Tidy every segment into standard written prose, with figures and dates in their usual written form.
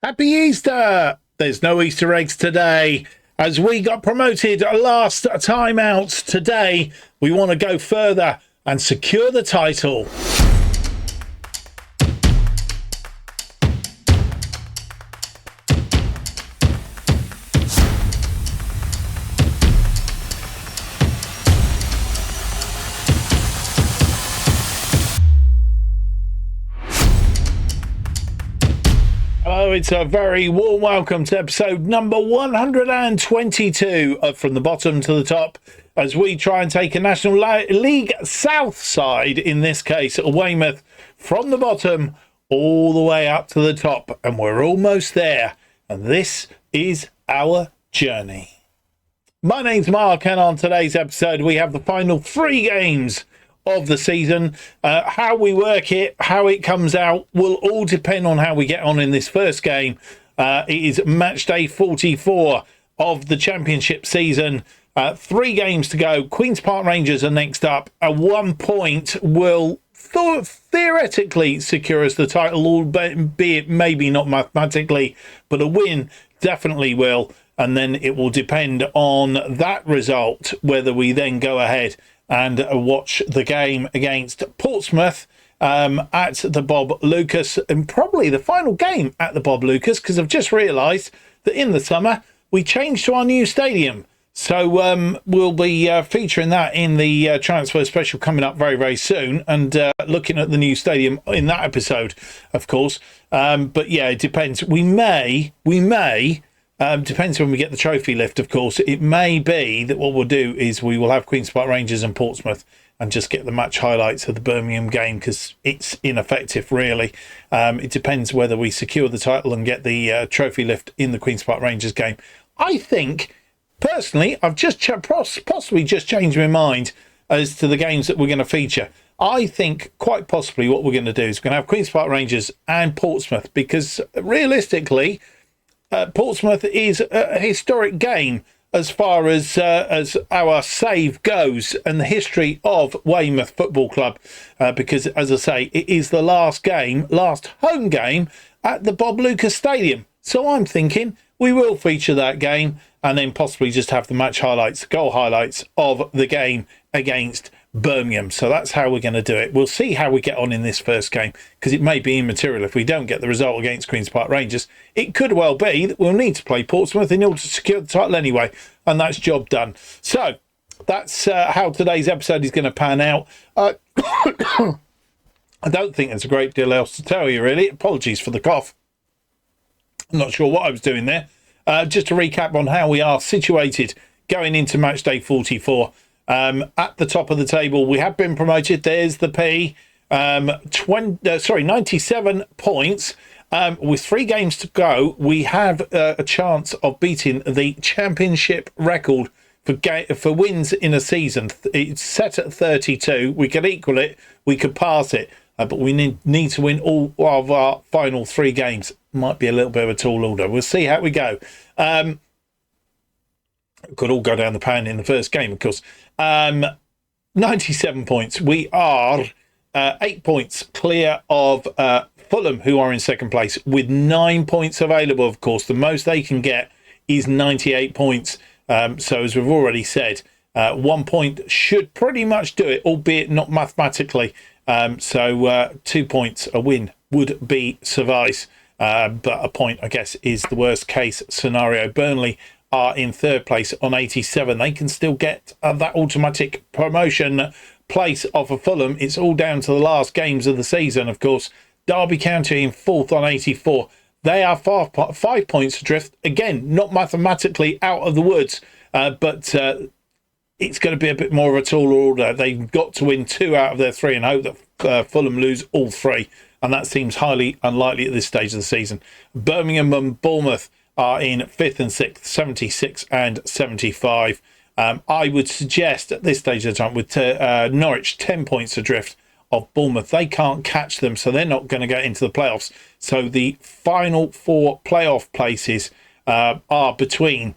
Happy Easter! There's no Easter eggs today. As we got promoted last time out today, we want to go further and secure the title. Hello, it's a very warm welcome to episode number 122 of From the Bottom to the Top, as we try and take a National League South side, in this case Weymouth, from the bottom all the way up to the top, and we're almost there, and this is our journey. My name's Mark, and on today's episode we have the final 3 games of the season. How we work it, how it comes out, will all depend on how we get on in this first game. It is match day 44 of the championship season. 3 games to go. Queen's Park Rangers are next up. At 1 point will theoretically secure us the title, albeit maybe not mathematically, but a win definitely will. And then it will depend on that result whether we then go ahead and watch the game against Portsmouth at the Bob Lucus, and probably the final game at the Bob Lucus, because I've just realised that in the summer we changed to our new stadium. So we'll be featuring that in the transfer special coming up very, very soon, and looking at the new stadium in that episode, of course. But yeah, it depends. We may depends when we get the trophy lift, of course. It may be that what we'll do is we will have Queen's Park Rangers and Portsmouth and just get the match highlights of the Birmingham game, because it's ineffective, really. It depends whether we secure the title and get the trophy lift in the Queen's Park Rangers game. I think, personally, I've just possibly just changed my mind as to the games that we're going to feature. I think quite possibly what we're going to do is we're going to have Queen's Park Rangers and Portsmouth, because realistically, Portsmouth is a historic game as far as our save goes, and the history of Weymouth Football Club, because, as I say, it is the last home game at the Bob Lucas Stadium. So I'm thinking we will feature that game and then possibly just have the match highlights, goal highlights of the game against Birmingham. So that's how we're going to do it. We'll see how we get on in this first game, because it may be immaterial if we don't get the result against Queen's Park Rangers. It could well be that we'll need to play Portsmouth in order to secure the title anyway, and that's job done. So that's how today's episode is going to pan out. I don't think there's a great deal else to tell you, really. Apologies for the cough. I'm not sure what I was doing there. Just to recap on how we are situated going into match day 44. At the top of the table, we have been promoted. There's the P. 97 points. With 3 games to go, we have a chance of beating the championship record for wins in a season. It's set at 32. We could equal it. We could pass it. But we need to win all of our final 3 games. Might be a little bit of a tall order. We'll see how we go. Could all go down the pan in the first game, of course. 97 points. We are 8 points clear of Fulham, who are in second place, with 9 points available, of course. The most they can get is 98 points. So, as we've already said, 1 point should pretty much do it, albeit not mathematically. So 2 points, a win, would be suffice. But a point, I guess, is the worst case scenario. Burnley are in third place on 87. They can still get that automatic promotion place off of Fulham. It's all down to the last games of the season, of course. Derby County in fourth on 84. They are 5 points adrift. Again, not mathematically out of the woods, but it's going to be a bit more of a tall order. They've got to win 2 out of their 3 and hope that Fulham lose all 3. And that seems highly unlikely at this stage of the season. Birmingham and Bournemouth are in 5th and 6th, 76 and 75. I would suggest at this stage of the time, with Norwich 10 points adrift of Bournemouth, they can't catch them, so they're not going to get into the playoffs. So the final 4 playoff places are between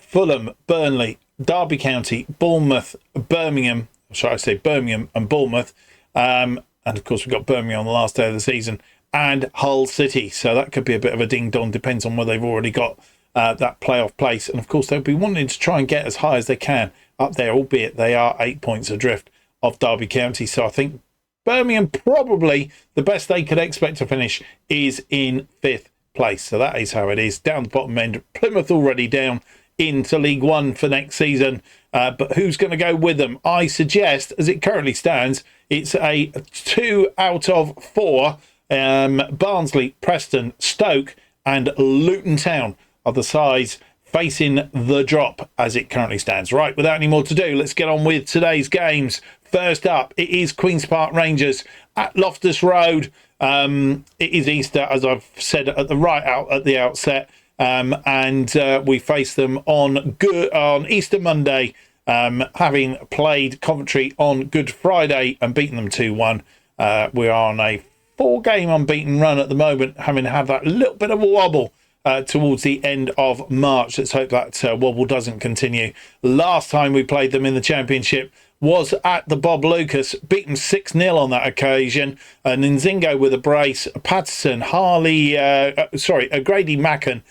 Fulham, Burnley, Derby County, Bournemouth, Birmingham, shall I say Birmingham and Bournemouth. And of course, we've got Birmingham on the last day of the season. and Hull City. So that could be a bit of a ding-dong, depends on whether they've already got that playoff place. And of course, they'll be wanting to try and get as high as they can up there, albeit they are 8 points adrift of Derby County. So I think Birmingham, probably the best they could expect to finish is in 5th place. So that is how it is. Down the bottom end, Plymouth already down into League One for next season. But who's going to go with them? I suggest, as it currently stands, it's a 2 out of 4. Barnsley, Preston, Stoke and Luton Town are the sides facing the drop as it currently stands. Right, without any more to do, let's get on with today's games. First up, it is Queen's Park Rangers at Loftus Road. It is Easter, as I've said at the outset, and we face them on Easter Monday, having played Coventry on Good Friday and beaten them 2-1. We are on a 4-game unbeaten run at the moment, having had that little bit of a wobble towards the end of March. Let's hope that wobble doesn't continue. Last time we played them in the Championship was at the Bob Lucas, beaten 6-0 on that occasion. Nzingo with a brace, Patterson, Grady Macken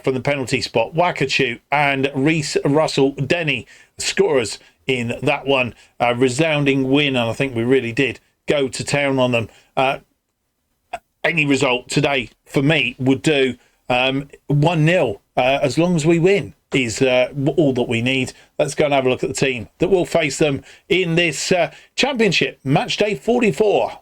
from the penalty spot, Wakachu and Reece Russell Denny scorers in that one. Resounding win, and I think we really did go to town on them. Any result today for me would do. 1-0 as long as we win is all that we need. Let's go and have a look at the team that will face them in this Championship match day 44.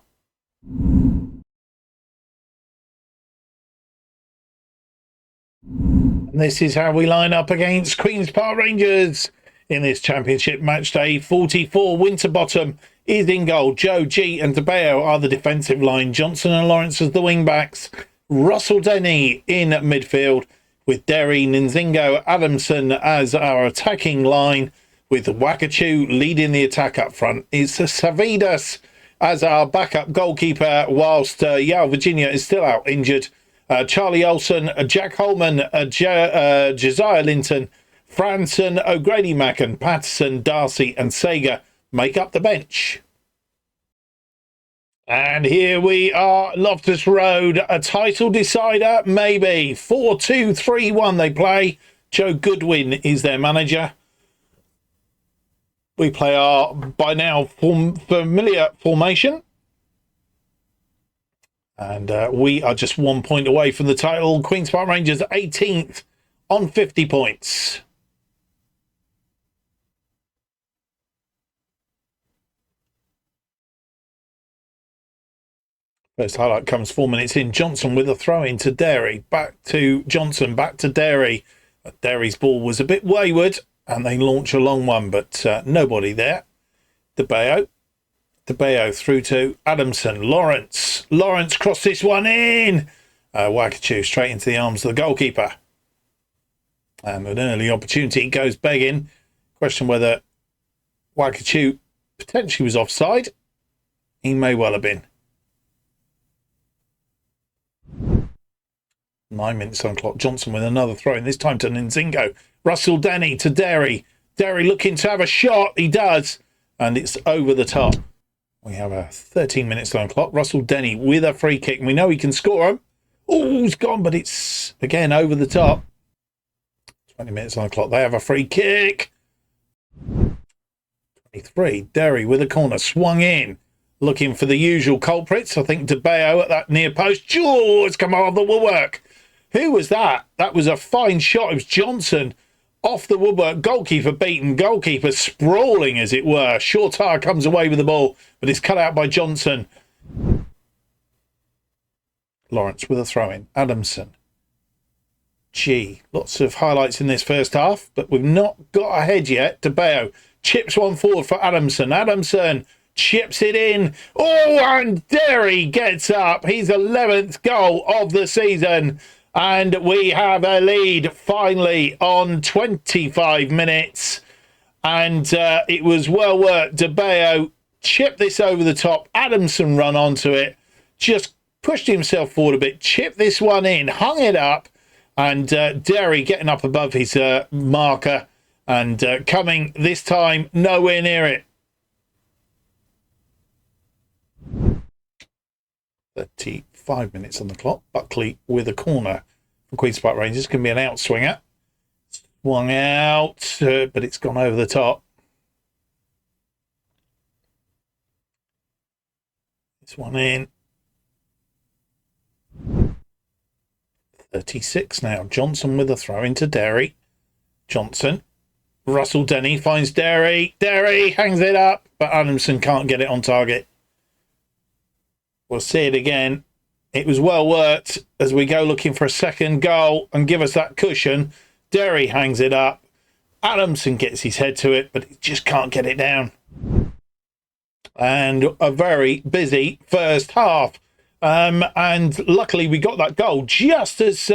And this is how we line up against Queen's Park Rangers in this Championship match day 44. Winterbottom is in goal. Joe G and DeBeo are the defensive line. Johnson and Lawrence as the wing backs. Russell Denny in midfield, with Derry, Nzingo, Adamson as our attacking line, with Wakachu leading the attack up front. It's Savidas as our backup goalkeeper, whilst Yao Virginia is still out injured. Charlie Olsen, Jack Holman, Josiah Linton, Franson, O'Grady Macken, Patterson, Darcy and Sager make up the bench. And here we are, Loftus Road, a title decider, maybe. 4-2-3-1 they play. Joe Goodwin is their manager. We play our, by now, familiar formation. And we are just 1 point away from the title. Queen's Park Rangers 18th on 50 points. First highlight comes 4 minutes in. Johnson with a throw in to Derry. Back to Johnson, back to Derry. Derry's ball was a bit wayward and they launch a long one, but nobody there. DeBeo through to Adamson. Lawrence crossed this one in. Wakachu straight into the arms of the goalkeeper. And an early opportunity goes begging. Question whether Wakachu potentially was offside. He may well have been. 9 minutes on clock. Johnson with another throw in, this time to Nzingo. Russell Denny to Derry. Derry looking to have a shot. He does. And it's over the top. We have a 13 minutes on clock. Russell Denny with a free kick. And we know he can score him. Oh, he's gone, but it's again over the top. 20 minutes on the clock. They have a free kick. 23. Derry with a corner. Swung in. Looking for the usual culprits. I think DeBeo at that near post. Oh, it's come off the woodwork. Who was that? That was a fine shot. It was Johnson off the woodwork. Goalkeeper beaten. Goalkeeper sprawling, as it were. Shortar comes away with the ball, but it's cut out by Johnson. Lawrence with a throw-in. Adamson. Lots of highlights in this first half, but we've not got ahead yet. DeBeo chips one forward for Adamson. Adamson chips it in. Oh, and Derry gets up. His 11th goal of the season. And we have a lead finally on 25 minutes. And it was well worked. DeBeo chipped this over the top. Adamson run onto it. Just pushed himself forward a bit. Chipped this one in. Hung it up. And Derry getting up above his marker. And coming this time nowhere near it. 35 5 minutes on the clock. Buckley with a corner for Queen's Park Rangers. Can be an outswinger. Swung out, but it's gone over the top. This one in. 36 now. Johnson with a throw into Derry. Johnson. Russell Denny finds Derry. Derry hangs it up, but Adamson can't get it on target. We'll see it again. It was well worked as we go looking for a second goal and give us that cushion. Derry hangs it up. Adamson gets his head to it, but he just can't get it down. And a very busy first half. And luckily we got that goal just as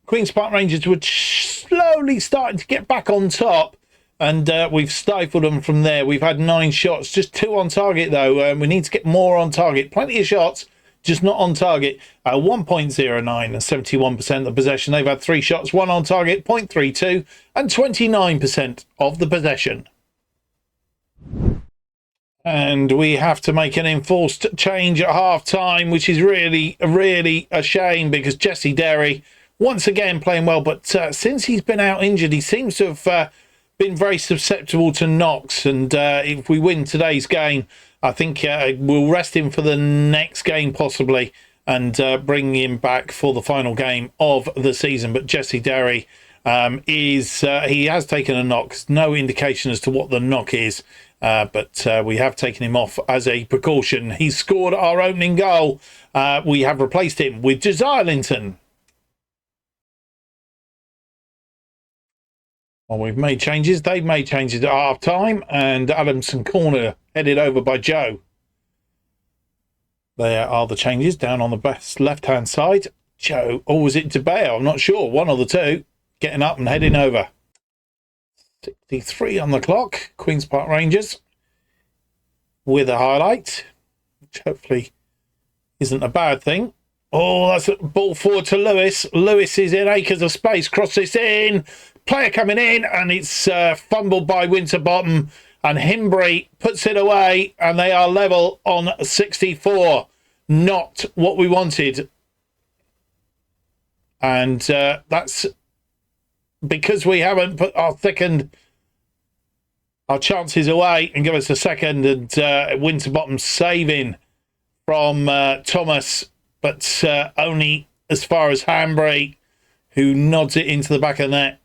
Queen's Park Rangers were slowly starting to get back on top. And we've stifled them from there. We've had 9 shots, just 2 on target though. We need to get more on target. Plenty of shots, just not on target. 1.09 and 71% of possession. They've had 3 shots, 1 on target, 0.32 and 29% of the possession. And we have to make an enforced change at half-time, which is really, really a shame because Jesse Derry, once again, playing well. But since he's been out injured, he seems to have been very susceptible to knocks. And if we win today's game, I think we'll rest him for the next game possibly and bring him back for the final game of the season. But Jesse Derry he has taken a knock. No indication as to what the knock is. But we have taken him off as a precaution. He's scored our opening goal. We have replaced him with Josiah Linton. Well, we've made changes. They've made changes at half time. And Adamson corner headed over by Joe. There are the changes down on the best left-hand side. Joe, or was it DeBeo? I'm not sure. One of the two. Getting up and heading over. 63 on the clock. Queen's Park Rangers with a highlight, which hopefully isn't a bad thing. Oh, that's a ball forward to Lewis. Lewis is in acres of space. Cross this in. Player coming in, and it's fumbled by Winterbottom. And Himbrey puts it away, and they are level on 64. Not what we wanted. And that's because we haven't put thickened our chances away and give us a second. And Winterbottom saving from Thomas, but only as far as Hambry, who nods it into the back of the net.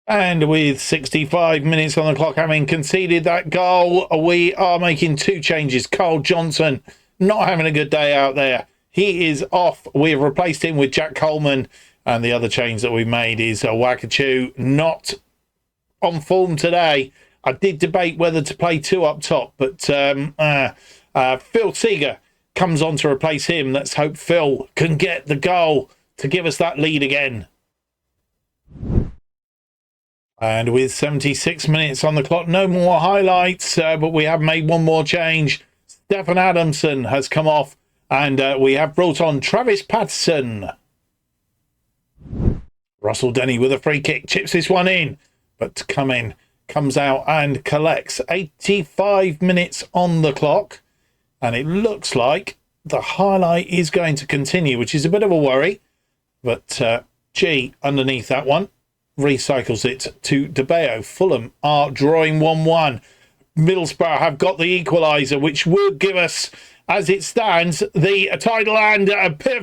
And with 65 minutes on the clock, having conceded that goal, we are making 2 changes. Carl Johnson not having a good day out there. He is off. We have replaced him with Jack Coleman. And the other change that we made is Wakachu not on form today. I did debate whether to play 2 up top, but Phil Seeger comes on to replace him. Let's hope Phil can get the goal to give us that lead again. And with 76 minutes on the clock, no more highlights, but we have made 1 more change. Stephen Adamson has come off, and we have brought on Travis Patterson. Russell Denny with a free kick, chips this one in, but comes out and collects. 85 minutes on the clock, and it looks like the highlight is going to continue, which is a bit of a worry, but G underneath that one recycles it to DeBeo. Fulham are drawing 1-1. Middlesbrough have got the equaliser, which will give us, as it stands, the title, and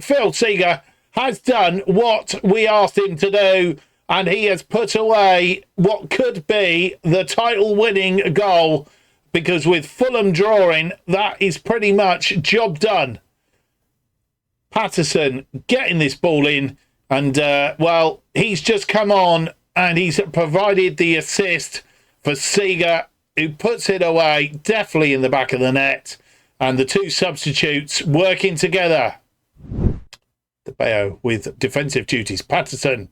Phil Seeger has done what we asked him to do, and he has put away what could be the title-winning goal, because with Fulham drawing, that is pretty much job done. Patterson getting this ball in, and, well, he's just come on, and he's provided the assist for Seeger, who puts it away, definitely in the back of the net, and the 2 substitutes working together. DeBeo with defensive duties. Patterson,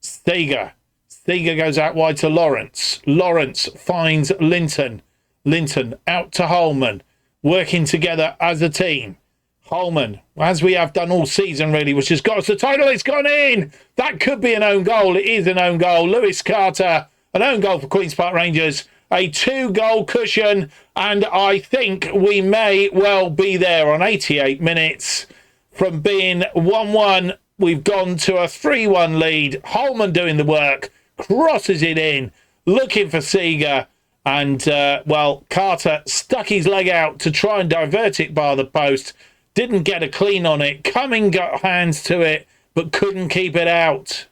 Seeger. Seeger goes out wide to Lawrence. Lawrence finds Linton. Linton out to Holman. Working together as a team. Holman, as we have done all season really, which has got us the title. It's gone in. That could be an own goal. It is an own goal. Lewis Carter, an own goal for Queen's Park Rangers. a 2-goal cushion, and I think we may well be there on 88 minutes. From being 1-1, we've gone to a 3-1 lead. Holman doing the work, crosses it in, looking for Seeger, and, well, Carter stuck his leg out to try and divert it by the post. Didn't get a clean on it. Cumming got hands to it, but couldn't keep it out.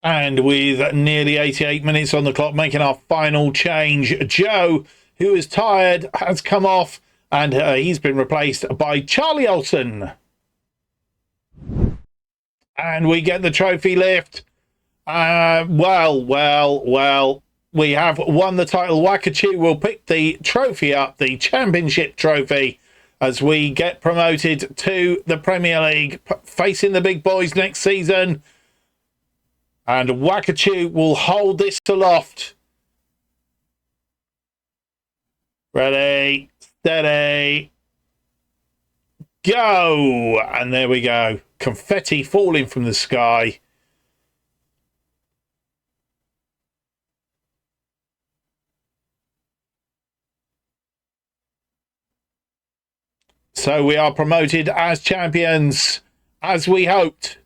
And with nearly 88 minutes on the clock, making our final change, Joe, who is tired, has come off, and he's been replaced by Charlie Olsen. And we get the trophy lift. Well, we have won the title. Wakachu will pick the trophy up, the championship trophy, as we get promoted to the Premier League, facing the big boys next season. And Wakachu will hold this aloft. Ready, steady, go! And there we go. Confetti falling from the sky. So we are promoted as champions, as we hoped.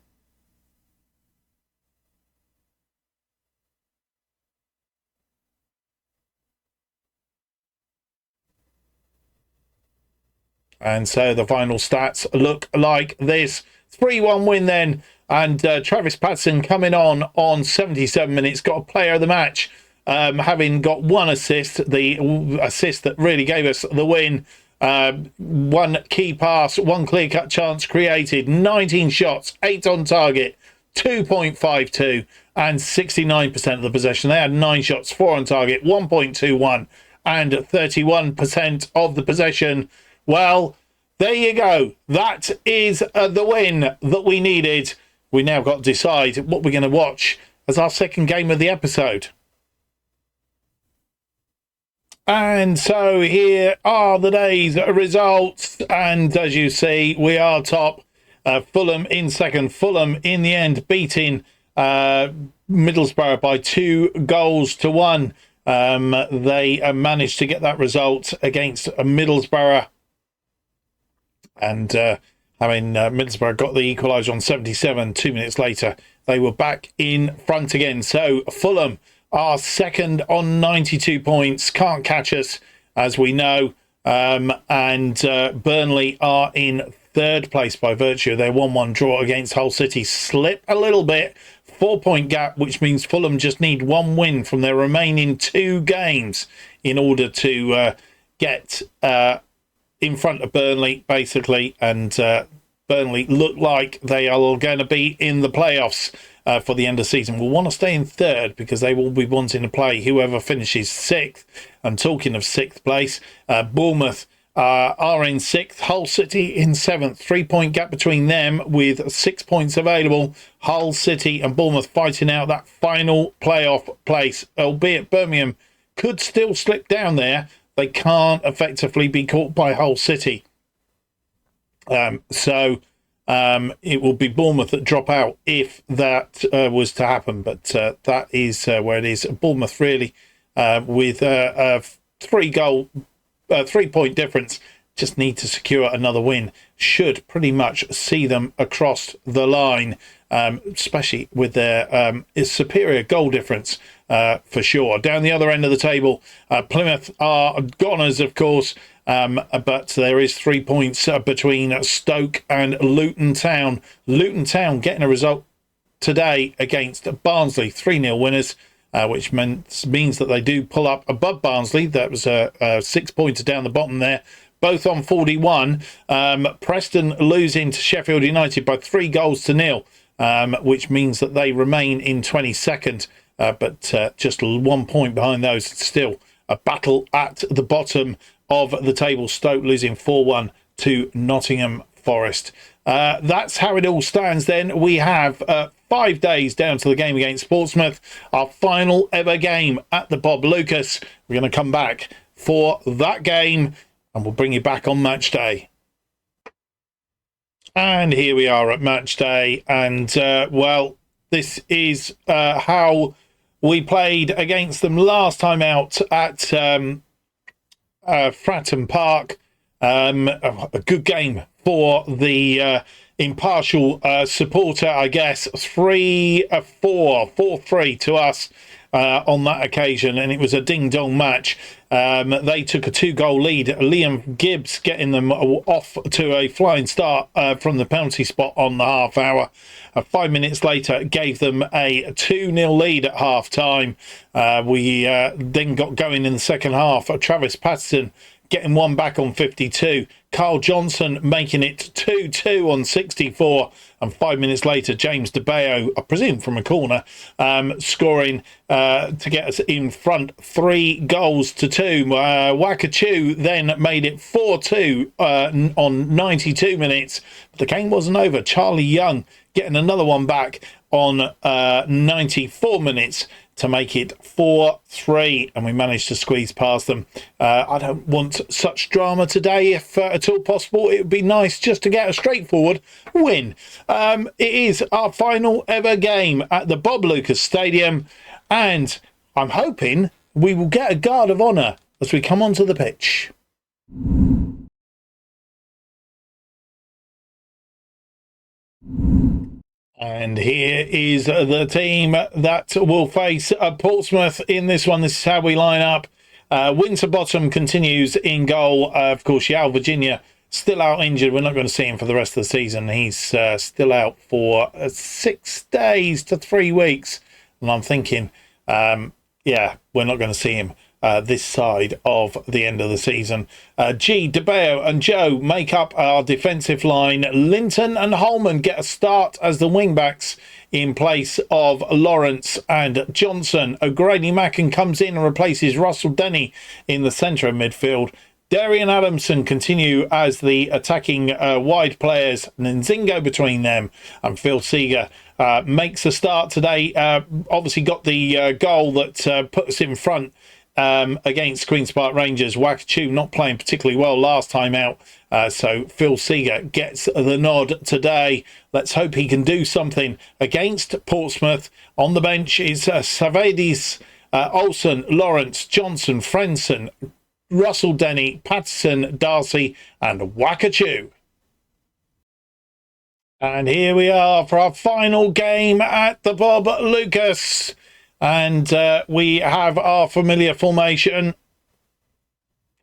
And so the final stats look like this. 3-1 win then. And Travis Patson coming on 77 minutes. Got a player of the match. Having got one assist. The assist that really gave us the win. One key pass. One clear-cut chance created. 19 shots. 8 on target. 2.52. And 69% of the possession. They had 9 shots. 4 on target. 1.21. And 31% of the possession. Well, there you go. That is the win that we needed. We now got to decide what we're going to watch as our second game of the episode. And so here are the day's results. And as you see, we are top. Fulham in second. Fulham in the end beating Middlesbrough by 2-1. They managed to get that result against Middlesbrough. And having Middlesbrough got the equaliser on 77, 2 minutes later, they were back in front again. So Fulham are second on 92 points. Can't catch us, as we know. And Burnley are in third place by virtue of their 1-1 draw against Hull City. Slip a little bit. 4-point gap, which means Fulham just need one win from their remaining 2 games in order to get in front of Burnley, basically, and Burnley look like they are going to be in the playoffs for the end of the season. Will want to stay in third because they will be wanting to play whoever finishes 6th. And talking of 6th place, Bournemouth are in 6th, Hull City in 7th. 3-point gap between them with 6 points available. Hull City and Bournemouth fighting out that final playoff place, albeit Birmingham could still slip down there. They can't effectively be caught by Hull City. So it will be Bournemouth that drop out if that was to happen. But that is where it is. Bournemouth really with a 3-point difference just need to secure another win. Should pretty much see them across the line, especially with their superior goal difference. For sure. Down the other end of the table, Plymouth are goners, of course, but there is 3 points between Stoke and Luton Town. Luton Town getting a result today against Barnsley, 3-0 winners, which means that they do pull up above Barnsley. That was a 6-pointer down the bottom there. Both on 41. Preston losing to Sheffield United by 3-0, which means that they remain in 22nd. But just 1 point behind those. Still a battle at the bottom of the table. Stoke losing 4-1 to Nottingham Forest. That's how it all stands then. We have 5 days down to the game against Portsmouth. Our final ever game at the Bob Lucas. We're going to come back for that game and we'll bring you back on match day. And here we are at match day. And, well, this is how We played against them last time out at Fratton Park. A good game for the impartial supporter, I guess. 4-3 to us on that occasion, and it was a ding-dong match. They took a 2-goal lead. Liam Gibbs getting them off to a flying start from the penalty spot on the half hour. 5 minutes later, gave them a 2-0 lead at half time. We then got going in the second half. Travis Patterson getting one back on 52. Carl Johnson making it 2-2 on 64. And 5 minutes later, James DeBeo, I presume from a corner, scoring to get us in front 3-2. Wakachu then made it 4-2 on 92 minutes. But the game wasn't over. Charlie Young getting another one back on 94 minutes to make it 4-3, and we managed to squeeze past them. I don't want such drama today. If at all possible, it would be nice just to get a straightforward win. It is our final ever game at the Bob Lucas Stadium, and I'm hoping we will get a guard of honour as we come onto the pitch. And here is the team that will face Portsmouth in this one. This is how we line up. Winterbottom continues in goal. Of course, Yale Virginia still out injured. We're not going to see him for the rest of the season. He's still out for 6 days to 3 weeks. And I'm thinking, yeah, we're not going to see him this side of the end of the season. G, DeBeo and Joe make up our defensive line. Linton and Holman get a start as the wingbacks in place of Lawrence and Johnson. O'Grady Macken comes in and replaces Russell Denny in the centre of midfield. Derry and Adamson continue as the attacking wide players, and Nzingo between them, and Phil Seeger makes a start today. Obviously got the goal that put us in front against Queen's Park Rangers. Wakachu not playing particularly well last time out, so Phil Seeger gets the nod today. Let's hope he can do something against Portsmouth. On the bench is Savadis, Olsen, Lawrence, Johnson, Frenson, Russell Denny, Patterson, Darcy and Wakachu. And here we are for our final game at the Bob Lucas. And we have our familiar formation.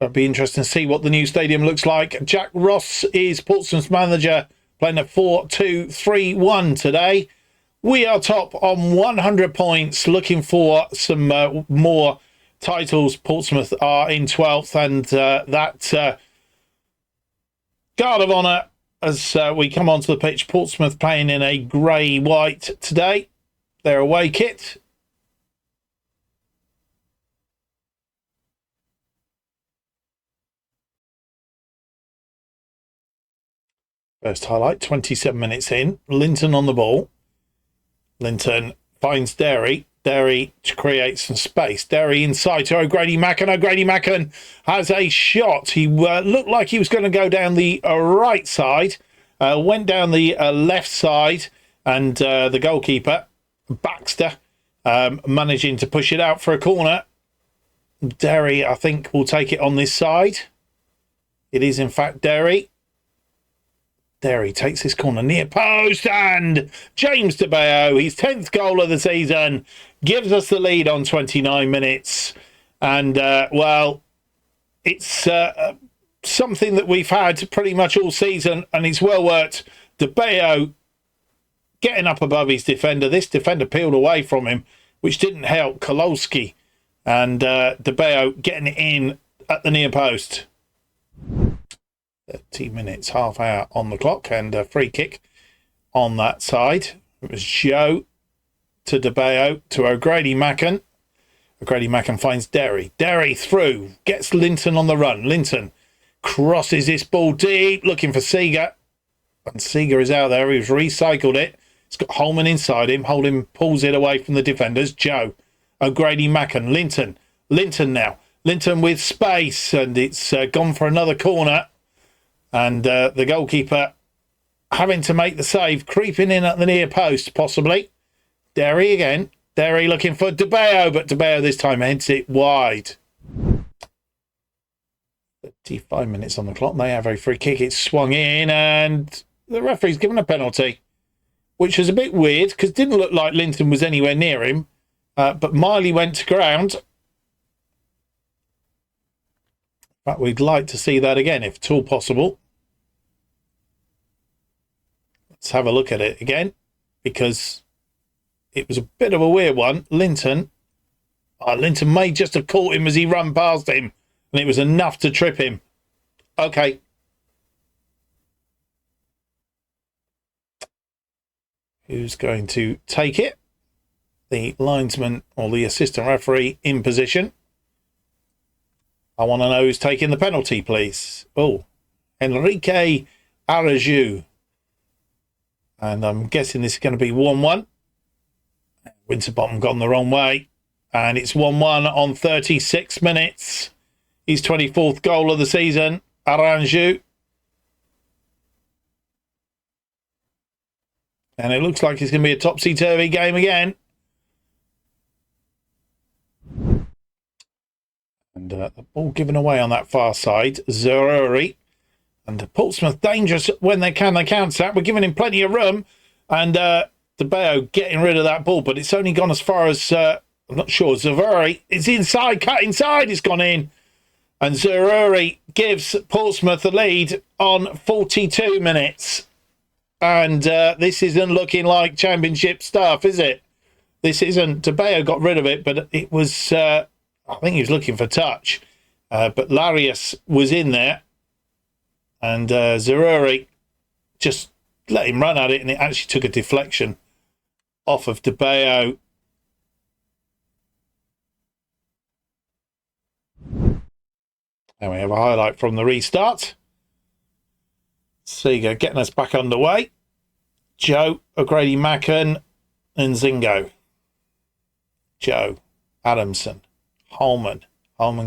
It'll be interesting to see what the new stadium looks like. Jack Ross is Portsmouth's manager, playing a 4-2-3-1 today. We are top on 100 points, looking for some more titles. Portsmouth are in 12th, and that guard of honour as we come onto the pitch. Portsmouth playing in a grey-white today. Their away kit. First highlight, 27 minutes in. Linton on the ball. Linton finds Derry. Derry to create some space. Derry inside to O'Grady Macken. O'Grady Macken has a shot. He looked like he was going to go down the right side. Went down the left side. And the goalkeeper, Baxter, managing to push it out for a corner. Derry, I think, will take it on this side. It is, in fact, Derry. Derry takes this corner near post, and James DeBeo, his 10th goal of the season, gives us the lead on 29 minutes. And, well, it's something that we've had pretty much all season, and it's well worked. DeBeo getting up above his defender. This defender peeled away from him, which didn't help Kolowski. And DeBeo getting it in at the near post. 30 minutes, half hour on the clock, and a free kick on that side. It was Joe to DeBeo to O'Grady Macken. O'Grady Macken finds Derry. Derry through, gets Linton on the run. Linton crosses this ball deep, looking for Seeger. And Seeger is out there. He's recycled it. He's got Holman inside him. Holman pulls it away from the defenders. Joe. O'Grady Macken. Linton. Linton now. Linton with space, and it's gone for another corner. And the goalkeeper having to make the save, creeping in at the near post, possibly. Derry again. Derry looking for De Bayo, but De Bayo this time heads it wide. 35 minutes on the clock. They have a free kick. It's swung in, and the referee's given a penalty, which was a bit weird because it didn't look like Linton was anywhere near him. But Miley went to ground. But we'd like to see that again, if at all possible. Let's have a look at it again, because it was a bit of a weird one. Linton may just have caught him as he ran past him, and it was enough to trip him. Okay. Who's going to take it? The linesman or the assistant referee in position. I want to know who's taking the penalty, please. Oh, Enrique Araju. And I'm guessing this is going to be 1-1. Winterbottom gone the wrong way. And it's 1-1 on 36 minutes. His 24th goal of the season, Araju. And it looks like it's going to be a topsy-turvy game again. And the ball given away on that far side. Zeruri. And Portsmouth dangerous when they can. They counter that. We're giving him plenty of room. And De Bayo getting rid of that ball. But it's only gone as far as, I'm not sure, Zeruri. It's inside, cut inside. It's gone in. And Zeruri gives Portsmouth the lead on 42 minutes. And this isn't looking like championship stuff, is it? This isn't. De Bayo got rid of it, but it was... I think he was looking for touch, but Larius was in there, and Zeruri just let him run at it, and it actually took a deflection off of De Bayo. And we have a highlight from the restart. Seeger getting us back underway. Joe, O'Grady Macken, and Zingo. Joe, Adamson. Holman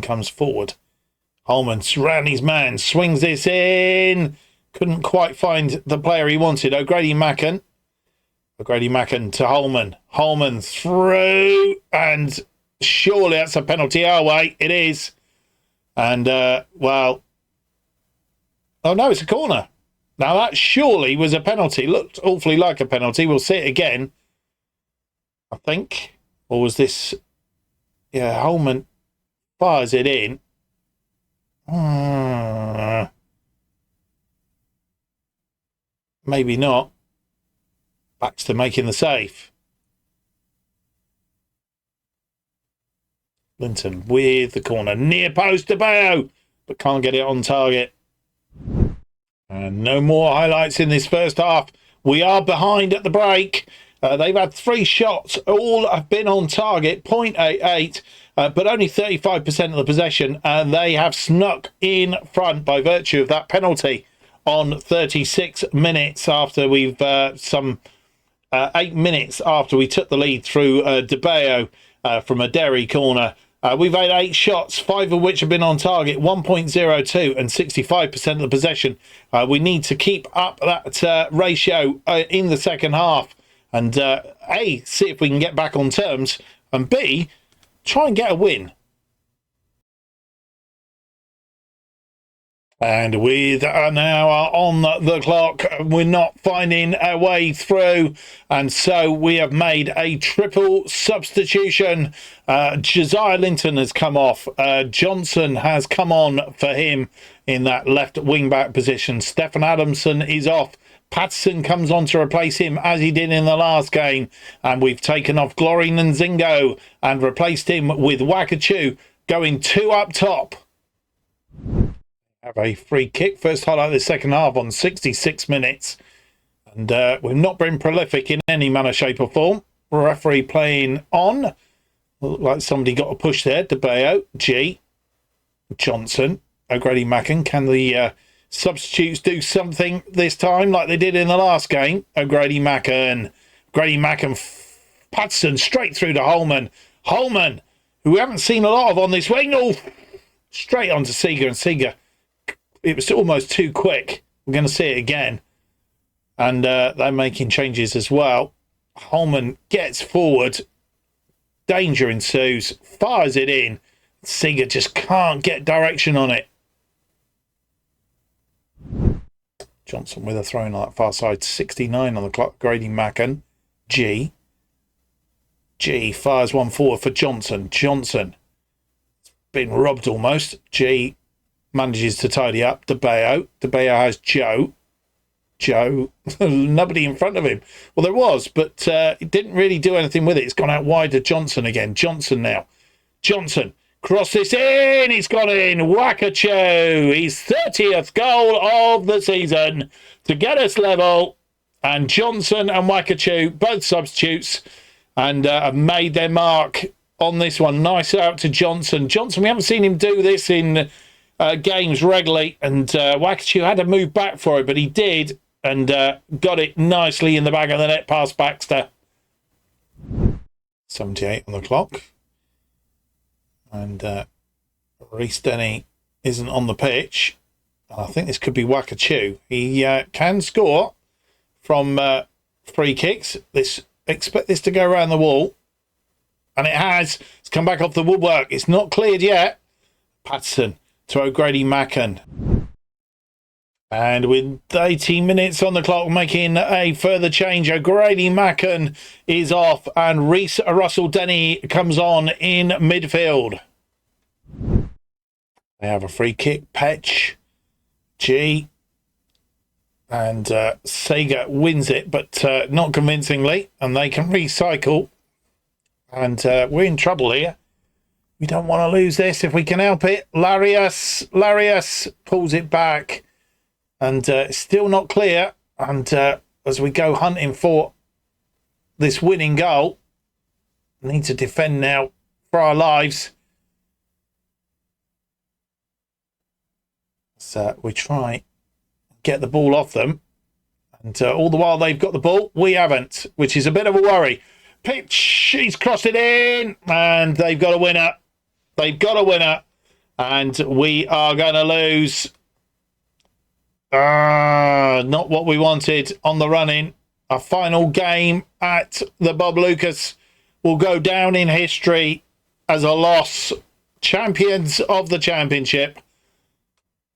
comes forward. Holman's round his man, swings this in. Couldn't quite find the player he wanted. O'Grady Macken to Holman. Holman through, and surely that's a penalty our way. It is. And, well... Oh, no, it's a corner. Now, that surely was a penalty. Looked awfully like a penalty. We'll see it again, I think. Or was this... Yeah, Holman fires it in. Maybe not. Baxter making the save. Linton with the corner. Near post to Bayo, but can't get it on target. And no more highlights in this first half. We are behind at the break. They've had 3 shots. All have been on target, 0.88, but only 35% of the possession. And they have snuck in front by virtue of that penalty on 36 minutes after we've 8 minutes after we took the lead through De Bayo from a Derry corner. We've had 8 shots, 5 of which have been on target, 1.02 and 65% of the possession. We need to keep up that ratio in the second half. And A, see if we can get back on terms, and B, try and get a win. And with an hour on the clock, we're not finding our way through. And so we have made a triple substitution. Josiah Linton has come off. Johnson has come on for him in that left wing-back position. Stefan Adamson is off. Patterson comes on to replace him as he did in the last game. And we've taken off Glory Nzingo and replaced him with Wakachu, going 2 up top. Have a free kick. First highlight of the second half on 66 minutes. And we've not been prolific in any manner, shape or form. Referee playing on. Looked like somebody got a push there. De Bayo, G. Johnson, O'Grady Macken. Can the substitutes do something this time like they did in the last game? O'Grady Macken. O'Grady Macken. Patterson straight through to Holman. Holman, who we haven't seen a lot of on this wing. Oh, straight on to Seeger, and Seeger. It was almost too quick. We're going to see it again. And they're making changes as well. Holman gets forward. Danger ensues. Fires it in. Seeger just can't get direction on it. Johnson with a throw in on that far side. 69 on the clock. Grady Macken. G fires one forward for Johnson. Johnson been robbed almost. G manages to tidy up. DeBeo has Joe. Nobody in front of him. Well, there was, but it didn't really do anything with it. It's gone out wide to Johnson again. Johnson now. Johnson, cross this in. It's gone in. Wakacho. His 30th goal of the season to get us level. And Johnson and Wakacho, both substitutes, and have made their mark on this one. Nice out to Johnson. Johnson, we haven't seen him do this in games regularly, and Wakacho had to move back for it, but he did, and got it nicely in the back of the net past Baxter. 78 on the clock. And Reece Denny isn't on the pitch. I think this could be Wakacho. He can score from free kicks. Expect this to go around the wall. And it has. It's come back off the woodwork. It's not cleared yet. Patterson to O'Grady Macken. And with 18 minutes on the clock, making a further change, O'Grady Macken is off and Reece Russell Denny comes on in midfield. They have a free kick. Petch, G, and Seeger wins it, but not convincingly, and they can recycle. And we're in trouble here. We don't want to lose this if we can help it. Larius pulls it back. And it's still not clear. And as we go hunting for this winning goal, we need to defend now for our lives. So we try get the ball off them. And all the while they've got the ball, we haven't, which is a bit of a worry. Pitch, he's crossed it in. And they've got a winner. They've got a winner. And we are going to lose. Not what we wanted on the run-in. A final game at the Bob Lucas will go down in history as a loss. Champions of the championship.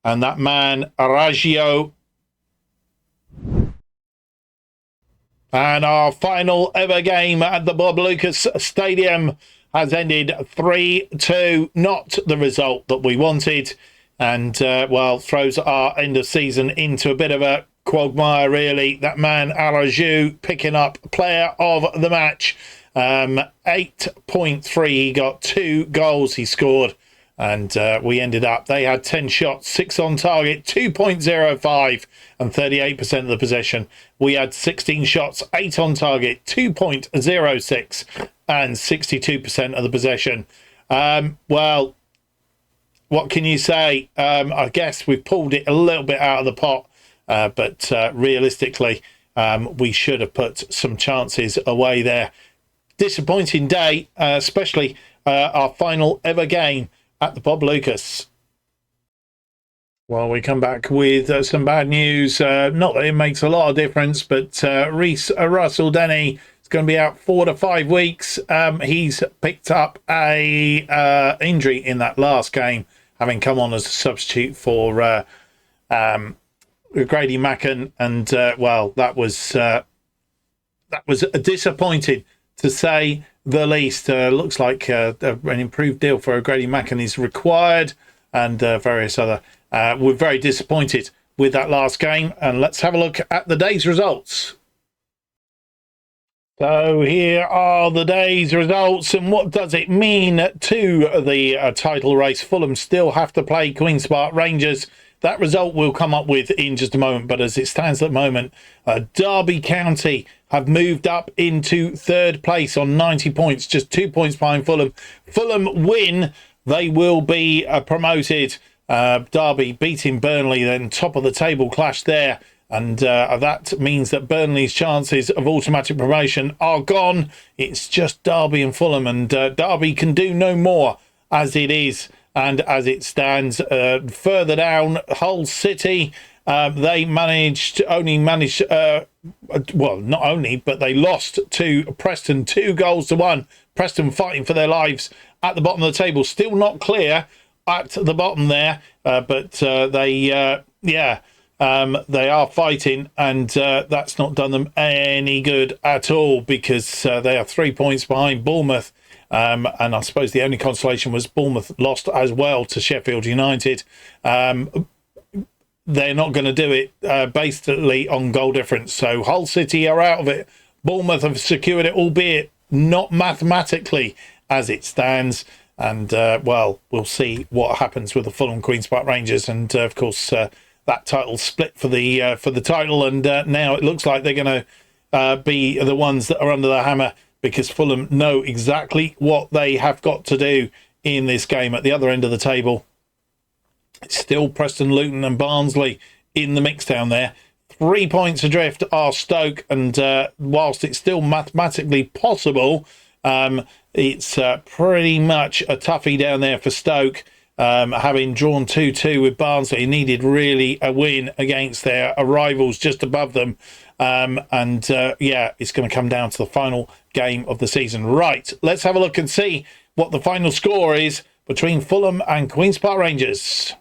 And that man, Araggio. And our final ever game at the Bob Lucas Stadium has ended 3-2. Not the result that we wanted. And, well, throws our end of season into a bit of a quagmire, really. That man, Araggio, picking up player of the match. 8.3. He got 2 goals he scored. And we ended up, they had 10 shots, 6 on target, 2.05 and 38% of the possession. We had 16 shots, 8 on target, 2.06 and 62% of the possession. Well, what can you say? I guess we've pulled it a little bit out of the pot, but realistically, we should have put some chances away there. Disappointing day, especially our final ever game at the Bob Lucas. Well, we come back with some bad news. Not that it makes a lot of difference, but Reece Russell Denny is going to be out 4 to 5 weeks. He's picked up a injury in that last game, having come on as a substitute for Grady Macken, and well, that was disappointing to say the least. Looks like an improved deal for Grady Macken is required, and various other. We're very disappointed with that last game, and let's have a look at the day's results. So here are the day's results, and what does it mean to the title race? Fulham still have to play Queen's Park Rangers. That result we'll come up with in just a moment, but as it stands at the moment, Derby County have moved up into third place on 90 points, just 2 points behind Fulham. Fulham win, they will be promoted. Derby beating Burnley, then top of the table clash there. And that means that Burnley's chances of automatic promotion are gone. It's just Derby and Fulham, and Derby can do no more as it is and as it stands. Further down, Hull City, they well, not only, but they lost to Preston 2-1. Preston fighting for their lives at the bottom of the table. Still not clear at the bottom there, but they are fighting, and that's not done them any good at all, because they are 3 points behind Bournemouth. And I suppose the only consolation was Bournemouth lost as well to Sheffield United. They're not going to do it basically on goal difference. So Hull City are out of it. Bournemouth have secured it, albeit not mathematically as it stands. And, well, we'll see what happens with the Fulham Queen's Park Rangers. And, of course, that title split for the title. And now it looks like they're going to be the ones that are under the hammer, because Fulham know exactly what they have got to do in this game. At the other end of the table, it's still Preston, Luton and Barnsley in the mix down there. 3 points adrift are Stoke, and whilst it's still mathematically possible, it's pretty much a toughie down there for Stoke, having drawn 2-2 with Barnsley. Needed really a win against their rivals just above them. It's going to come down to the final game of the season. Right, let's have a look and see what the final score is between Fulham and Queen's Park Rangers.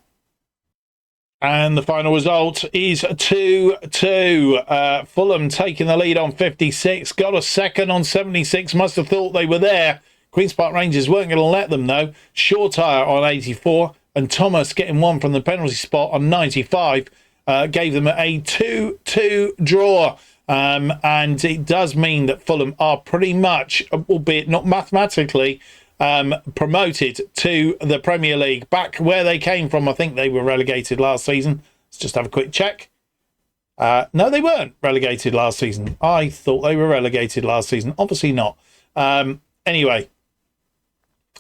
And the final result is 2-2. Fulham taking the lead on 56. Got a second on 76. Must have thought they were there. Queen's Park Rangers weren't going to let them, though. Shortire on 84. And Thomas getting one from the penalty spot on 95. Gave them a 2-2 draw. And it does mean that Fulham are pretty much, albeit not mathematically, promoted to the Premier League, back where they came from. I think they were relegated last season. Let's just have a quick check. No, they weren't relegated last season. I thought they were relegated last season. Obviously not. Anyway,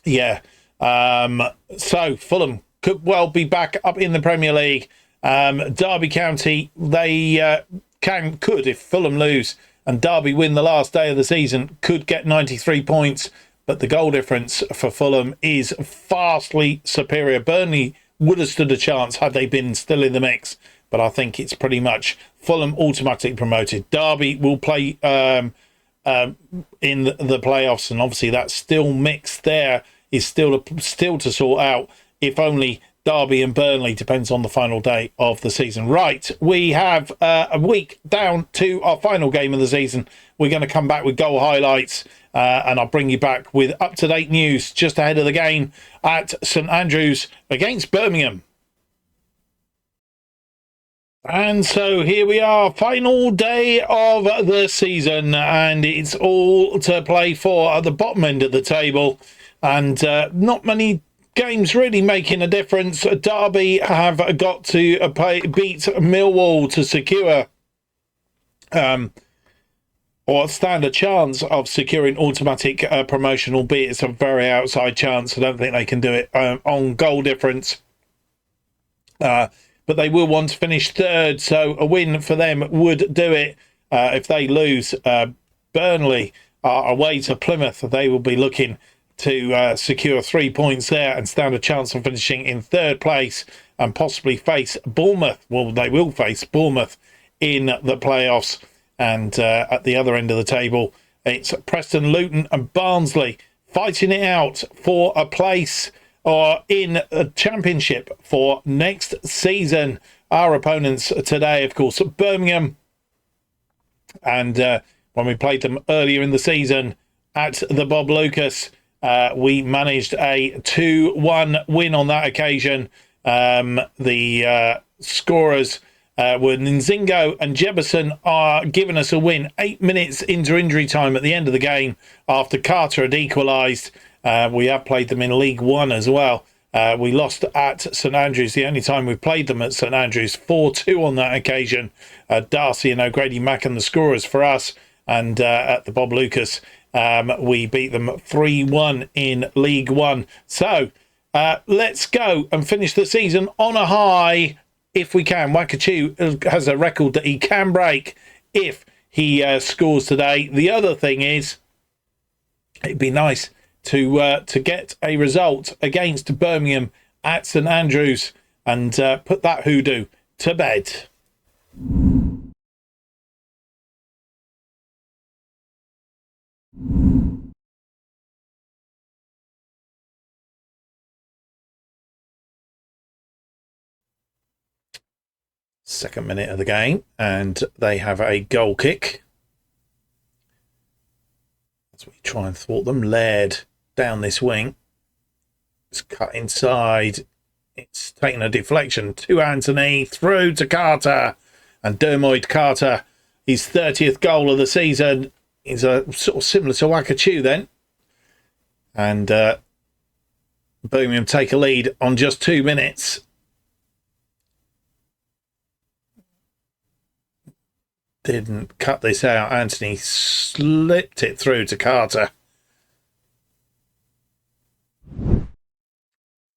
yeah. So Fulham could well be back up in the Premier League. Derby County, they could, if Fulham lose and Derby win the last day of the season, could get 93 points. But the goal difference for Fulham is vastly superior. Burnley would have stood a chance had they been still in the mix, but I think it's pretty much Fulham automatically promoted. Derby will play in the playoffs, and obviously that still mix there is still to sort out. If only Derby and Burnley, depends on the final day of the season. Right, we have a week down to our final game of the season. We're going to come back with goal highlights, and I'll bring you back with up-to-date news just ahead of the game at St Andrews against Birmingham. And so here we are, final day of the season, and it's all to play for at the bottom end of the table, and not many games really making a difference. Derby have got to beat Millwall to secure or stand a chance of securing automatic promotion, albeit it's a very outside chance. I don't think they can do it on goal difference. But they will want to finish third, so a win for them would do it. If they lose, Burnley are away to Plymouth. They will be looking to secure 3 points there and stand a chance of finishing in third place and possibly face Bournemouth. Well, they will face Bournemouth in the playoffs. And at the other end of the table, it's Preston, Luton and Barnsley fighting it out for a place or in a championship for next season. Our opponents today, of course, Birmingham. And when we played them earlier in the season at the Bob Lucas, we managed a 2-1 win on that occasion. The scorers were Nzingo and Jefferson are giving us a win 8 minutes into injury time at the end of the game after Carter had equalised. We have played them in League One as well. We lost at St Andrews, the only time we've played them at St Andrews, 4-2 on that occasion. Darcy and O'Grady Macken the scorers for us, and at the Bob Lucas we beat them 3-1 in League One. So let's go and finish the season on a high if we can. Wakachoo has a record that he can break if he scores today. The other thing is, it'd be nice to get a result against Birmingham at St Andrews and put that hoodoo to bed. Second minute of the game, and they have a goal kick. As we try and thwart them, Laird down this wing. It's cut inside. It's taken a deflection to Anthony, through to Carter, and Dermoid Carter, his 30th goal of the season, is a sort of similar to Wakachu then. And Birmingham take a lead on just 2 minutes. Didn't cut this out. Anthony slipped it through to Carter.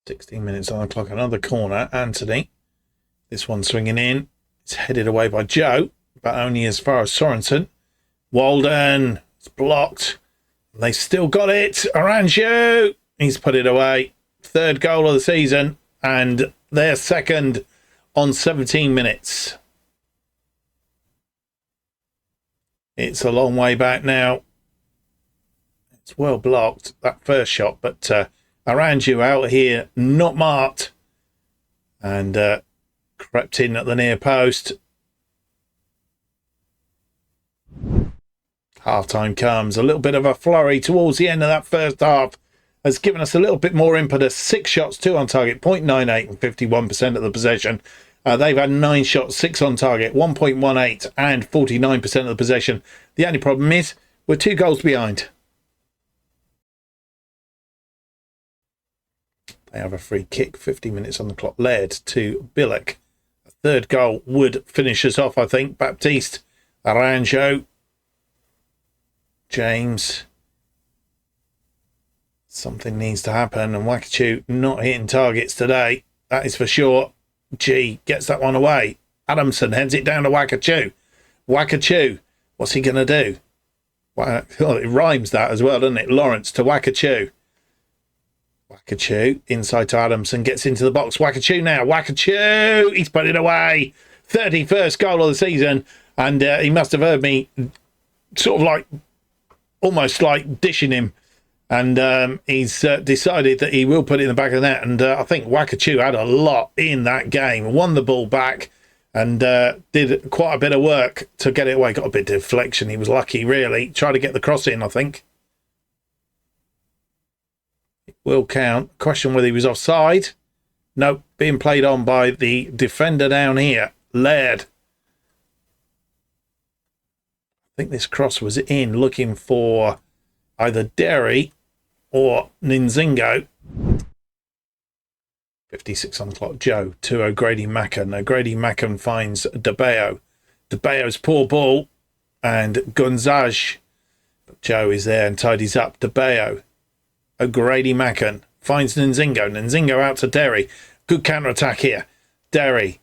16 minutes on the clock. Another corner. Anthony. This one swinging in. It's headed away by Joe, but only as far as Sorensen. Walden. It's blocked. They still got it. Aranju. He's put it away. Third goal of the season. And their second on 17 minutes. It's a long way back now. It's well blocked, that first shot, but Aranju out here, not marked, and crept in at the near post. Half-time comes. A little bit of a flurry towards the end of that first half has given us a little bit more impetus. 6 shots, 2 on target, 0.98 and 51% of the possession. They've had 9 shots, 6 on target, 1.18 and 49% of the possession. The only problem is we're 2 goals behind. They have a free kick, 50 minutes on the clock, led to Billick. A third goal would finish us off, I think. Baptiste, Aranjo, James. Something needs to happen, and Wakachu not hitting targets today. That is for sure. G gets that one away. Adamson heads it down to Wakachu. Wakachu, what's he going to do? Well, it rhymes that as well, doesn't it? Lawrence to Wakachu. Wakachu inside to Adamson, gets into the box. Wakachu now. Wakachu, he's put it away. 31st goal of the season, and he must have heard me sort of like almost like dishing him. And he's decided that he will put it in the back of the net. And I think Wakachu had a lot in that game. Won the ball back and did quite a bit of work to get it away. Got a bit of deflection. He was lucky, really. Tried to get the cross in, I think. It will count. Question whether he was offside. Nope. Being played on by the defender down here. Laird. I think this cross was in looking for either Derry or Nzingo. 56 on the clock. Joe to O'Grady Mackin. O'Grady Mackin finds DeBeo. DeBeo's poor ball and Gonzage. But Joe is there and tidies up. DeBeo. O'Grady Mackin finds Nzingo. Nzingo out to Derry. Good counter-attack here. Derry.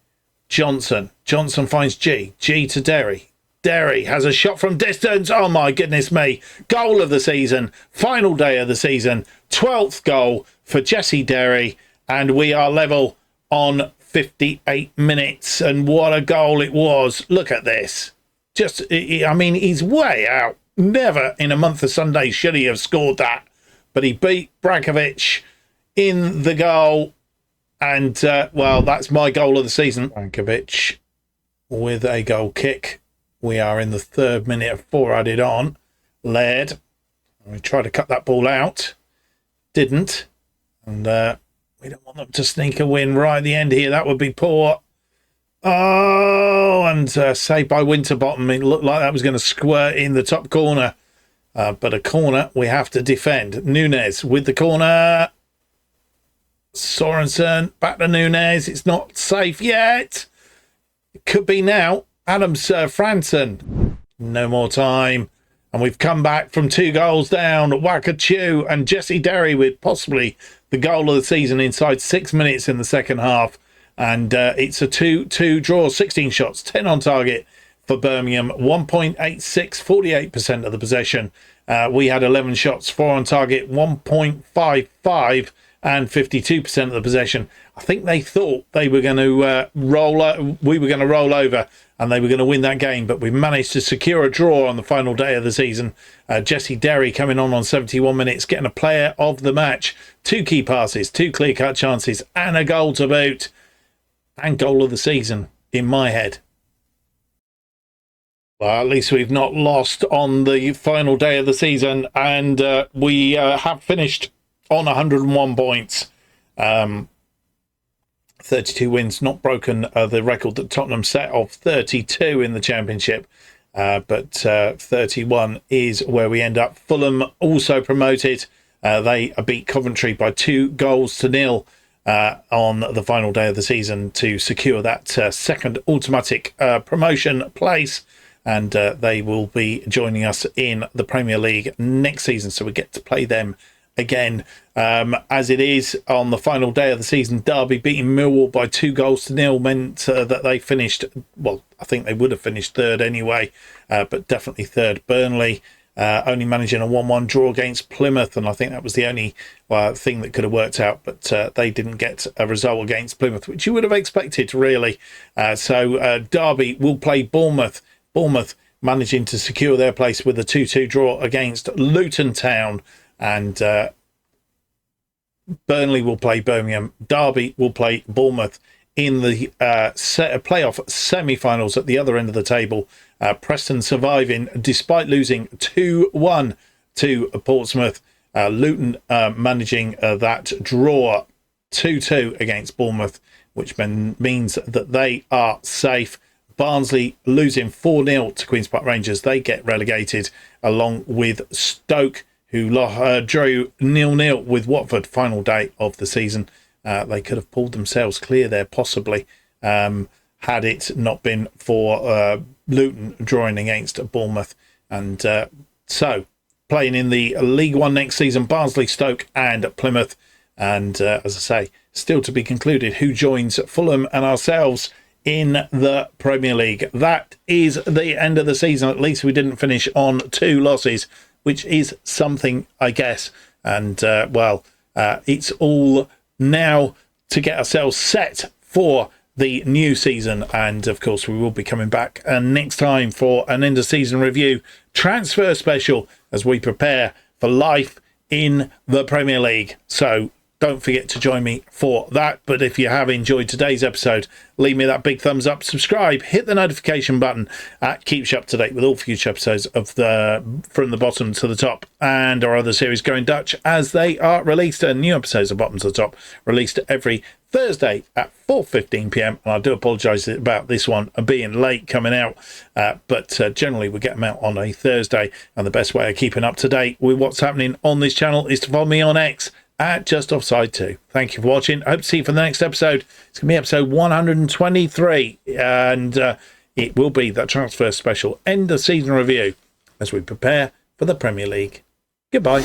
Johnson. Johnson finds G. G to Derry. Derry has a shot from distance. Oh, my goodness me. Goal of the season. Final day of the season. 12th goal for Jesse Derry. And we are level on 58 minutes. And what a goal it was. Look at this. Just, I mean, he's way out. Never in a month of Sundays should he have scored that. But he beat Brankovic in the goal. And, well, that's my goal of the season. Brankovic with a goal kick. We are in the 3rd minute of 4 added on. Laird. We tried to cut that ball out. Didn't. And we don't want them to sneak a win right at the end here. That would be poor. Oh, and saved by Winterbottom. It looked like that was going to squirt in the top corner. But a corner we have to defend. Nunes with the corner. Sorensen back to Nunes. It's not safe yet. It could be now. Adams Franson. No more time. And we've come back from 2 goals down. Wakachu and Jesse Derry with possibly the goal of the season inside 6 minutes in the second half. And it's a 2-2 draw. 16 shots, 10 on target for Birmingham. 1.86, 48% of the possession. We had 11 shots, 4 on target, 1.55 and 52% of the possession. I think they thought they were going to we were going to roll over and they were going to win that game, but we managed to secure a draw on the final day of the season. Jesse Derry coming on 71 minutes, getting a player of the match. 2 key passes, 2 clear-cut chances, and a goal to boot. And goal of the season. in my head. Well, at least we've not lost on the final day of the season, and we have finished on 101 points. 32 wins, not broken the record that Tottenham set of 32 in the Championship, but 31 is where we end up. Fulham also promoted. They beat Coventry by 2-0 on the final day of the season to secure that second automatic promotion place. And they will be joining us in the Premier League next season, so we get to play them again. As it is, on the final day of the season, Derby beating Millwall by 2-0 meant that they finished, well, I think they would have finished third anyway, but definitely third. Burnley only managing a 1-1 draw against Plymouth, and I think that was the only thing that could have worked out, but they didn't get a result against Plymouth, which you would have expected, really. So Derby will play Bournemouth. Bournemouth managing to secure their place with a 2-2 draw against Luton Town, and Burnley will play Birmingham. Derby will play Bournemouth in the playoff semi-finals at the other end of the table. Preston surviving despite losing 2-1 to Portsmouth. Luton managing that draw 2-2 against Bournemouth, which means that they are safe. Barnsley losing 4-0 to Queen's Park Rangers. They get relegated, along with Stoke, who drew 0-0 with Watford. Final day of the season. They could have pulled themselves clear there, possibly, had it not been for Luton drawing against Bournemouth. And so, playing in the League One next season, Barnsley, Stoke and Plymouth. And as I say, still to be concluded who joins Fulham and ourselves in the Premier League. That is the end of the season. At least we didn't finish on 2 losses, which is something, I guess. And, it's all now to get ourselves set for the new season. And, of course, we will be coming back next time for an end-of-season review transfer special as we prepare for life in the Premier League. So don't forget to join me for that. But if you have enjoyed today's episode, leave me that big thumbs up, subscribe, hit the notification button. Keeps you up to date with all future episodes of From the Bottom to the Top and our other series Going Dutch as they are released. New episodes of Bottom to the Top released every Thursday at 4:15 p.m. And I do apologise about this one being late coming out, but generally we get them out on a Thursday. And the best way of keeping up to date with what's happening on this channel is to follow me on X at JustOffside2. Thank you for watching. I hope to see you for the next episode. It's going to be episode 123, and it will be that transfer special end of season review as we prepare for the Premier League. Goodbye.